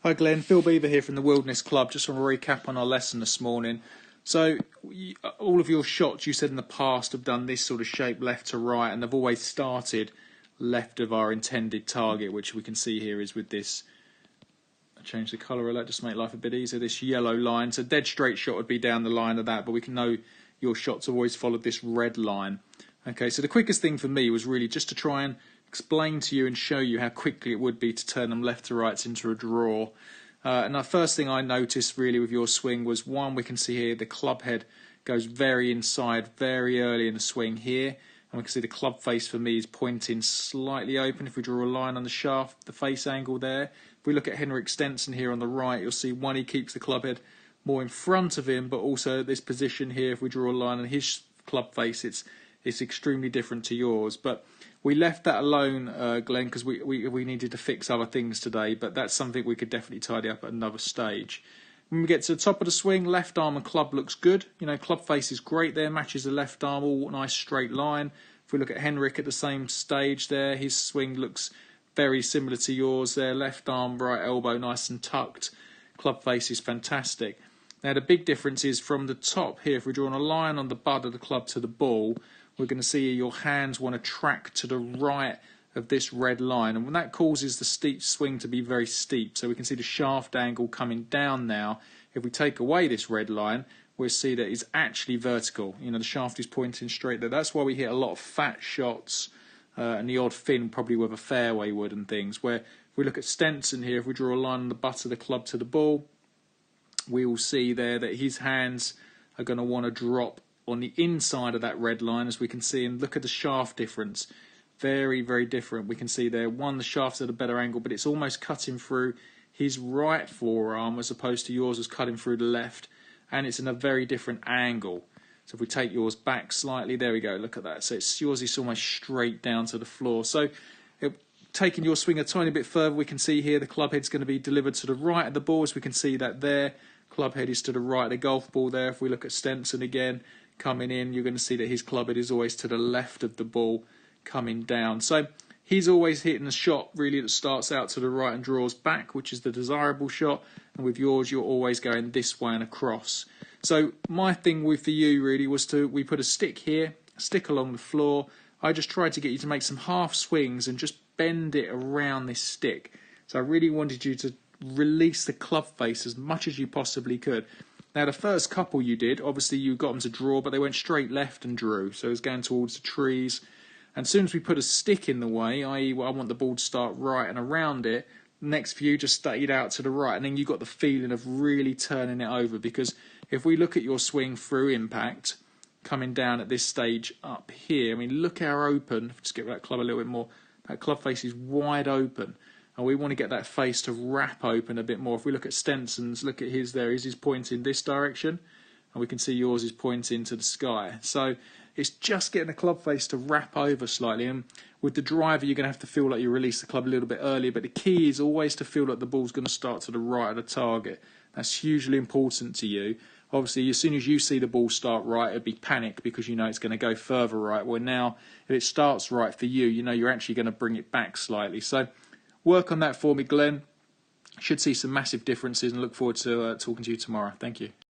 Hi Glenn, Phil Beever here from the Wilderness Club. Just want to recap on our lesson this morning. So all of your shots you said in the past have done this sort of shape left to right, and they've always started left of our intended target, which we can see here is with this, I changed the colour of that just to make life a bit easier, this yellow line. So dead straight shot would be down the line of that, but we can know your shots have always followed this red line. Okay, so the quickest thing for me was really just to try and explain to you and show you how quickly it would be to turn them left to rights into a draw. And the first thing I noticed really with your swing was, one, we can see here the club head goes very inside very early in the swing here, and we can see the club face for me is pointing slightly open. If we draw a line on the shaft, the face angle there, if we look at Henrik Stenson here on the right, you'll see one, he keeps the club head more in front of him, but also this position here, if we draw a line on his club face, it's extremely different to yours. But we left that alone, Glenn, because we needed to fix other things today, but that's something we could definitely tidy up at another stage. When we get to the top of the swing, left arm and club looks good. You know, club face is great there, matches the left arm, all nice straight line. If we look at Henrik at the same stage there, his swing looks very similar to yours there. Left arm, right elbow, nice and tucked. Club face is fantastic. Now the big difference is from the top here, if we're drawing a line on the bud of the club to the ball, we're going to see your hands want to track to the right of this red line, and when that causes the steep swing to be very steep, so we can see the shaft angle coming down now. If we take away this red line, we'll see that it's actually vertical. You know, the shaft is pointing straight there. That's why we hit a lot of fat shots and the odd fin probably with a fairway wood and things, where if we look at Stenson here, if we draw a line on the butt of the club to the ball, we will see there that his hands are going to want to drop on the inside of that red line, as we can see, and look at the shaft difference. Very, very different. We can see there, one, the shaft's at a better angle, but it's almost cutting through his right forearm as opposed to yours was cutting through the left, and it's in a very different angle. So if we take yours back slightly, there we go, look at that. So it's yours is almost straight down to the floor. So taking your swing a tiny bit further, we can see here the club head's going to be delivered to the right of the ball, as we can see that there. Club head is to the right of the golf ball there. If we look at Stenson again, coming in, you're going to see that his club head is always to the left of the ball coming down. So he's always hitting a shot really that starts out to the right and draws back, which is the desirable shot, and with yours you're always going this way and across. So my thing for you really was we put a stick here, a stick along the floor. I just tried to get you to make some half swings and just bend it around this stick. So I really wanted you to release the club face as much as you possibly could. Now the first couple you did, obviously you got them to draw, but they went straight left and drew, so it was going towards the trees. And as soon as we put a stick in the way, i.e. I want the ball to start right and around it, the next few just stayed out to the right, and then you got the feeling of really turning it over, because if we look at your swing through impact, coming down at this stage up here, I mean, look how open, just get that club a little bit more, that club face is wide open. And we want to get that face to wrap open a bit more. If we look at Stenson's, look at his there, his is pointing this direction, and we can see yours is pointing to the sky. So it's just getting the club face to wrap over slightly, and with the driver you're going to have to feel like you release the club a little bit earlier, but the key is always to feel like the ball's going to start to the right of the target. That's hugely important to you. Obviously, as soon as you see the ball start right, it'd be panic because you know it's going to go further right. Well, now, if it starts right for you, you know you're actually going to bring it back slightly. So work on that for me, Glenn. Should see some massive differences, and look forward to talking to you tomorrow. Thank you.